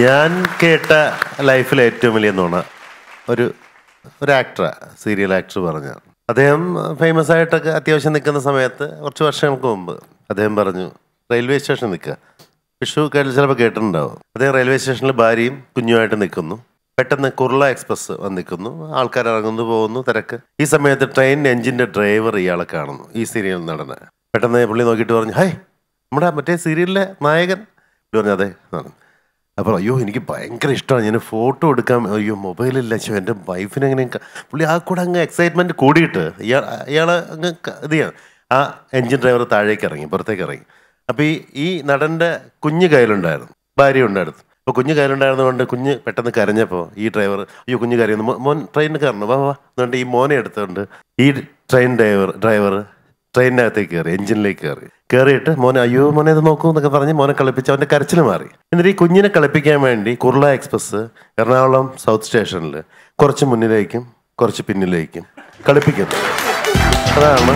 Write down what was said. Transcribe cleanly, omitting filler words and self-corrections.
ഞാൻ കേട്ട ലൈഫിലെ ഏറ്റവും വലിയ നുണ ഒരു ആക്ടറാ, സീരിയൽ ആക്ടർ പറഞ്ഞ. അദ്ദേഹം ഫേമസ് ആയിട്ടൊക്കെ അത്യാവശ്യം നിൽക്കുന്ന സമയത്ത് കുറച്ച് വർഷങ്ങൾക്ക് മുമ്പ് അദ്ദേഹം പറഞ്ഞു, റെയിൽവേ സ്റ്റേഷനിൽ നിൽക്കുക. വിഷു ചിലപ്പോൾ കേട്ടിട്ടുണ്ടാവും. അദ്ദേഹം റെയിൽവേ സ്റ്റേഷനിൽ ഭാര്യയും കുഞ്ഞുമായിട്ട് നിൽക്കുന്നു. പെട്ടെന്ന് കുർള എക്സ്പ്രസ് വന്ന് നിൽക്കുന്നു. ആൾക്കാർ ഇറങ്ങുന്നു, പോകുന്നു, തിരക്ക്. ഈ സമയത്ത് ട്രെയിൻ എഞ്ചിൻ്റെ ഡ്രൈവർ ഇയാളെ കാണുന്നു, ഈ സീരിയൽ നടനെ. പെട്ടെന്ന് പുള്ളി നോക്കിയിട്ട് പറഞ്ഞു, ഹൈ, നമ്മുടെ മറ്റേ സീരിയലിലെ നായകൻ. പുള്ളി പറഞ്ഞു, അതെ. അപ്പോൾ അയ്യോ എനിക്ക് ഭയങ്കര ഇഷ്ടമാണ്, ഞാൻ ഫോട്ടോ എടുക്കാൻ, അയ്യോ മൊബൈലില്ല, എൻ്റെ വൈഫിനെ എങ്ങനെ. പുള്ളി ആ കൂടെ അങ്ങ് എക്സൈറ്റ്മെൻറ്റ് കൂടിയിട്ട് ഇയാൾ അങ്ങ് ഇത് ചെയ്യാം. ആ എൻജിൻ ഡ്രൈവർ താഴേക്ക് ഇറങ്ങി, പുറത്തേക്ക് ഇറങ്ങി. അപ്പോൾ ഈ നടൻ്റെ കുഞ്ഞ് കയ്യിലുണ്ടായിരുന്നു, ഭാര്യ ഉണ്ടായിരുന്നു. അപ്പോൾ കുഞ്ഞ് കയ്യിലുണ്ടായിരുന്നതുകൊണ്ട് കുഞ്ഞ് പെട്ടെന്ന് കരഞ്ഞപ്പോൾ ഈ ഡ്രൈവർ, അയ്യോ കുഞ്ഞ് കരയുന്നു, മോൻ ട്രെയിനിൽ കയറണം, വാ എന്നുകൊണ്ട് ഈ മോനെ എടുത്തുകൊണ്ട് ഈ ട്രെയിൻ ഡ്രൈവർ ട്രെയിനിനകത്തേക്ക് കയറി, എഞ്ചിനിലേക്ക് കയറിയിട്ട് മോനെ, അയ്യോ മോനെ ഇത് നോക്കൂ എന്നൊക്കെ പറഞ്ഞ് മോനെ കളിപ്പിച്ച് അവൻ്റെ കരച്ചിൽ മാറി. എന്നിട്ട് ഈ കുഞ്ഞിനെ കളിപ്പിക്കാൻ വേണ്ടി കുർള എക്സ്പ്രസ് എറണാകുളം സൗത്ത് സ്റ്റേഷനിൽ കുറച്ച് മുന്നിലേക്കും കുറച്ച് പിന്നിലേക്കും കളിപ്പിക്കുന്നു. അതാണ്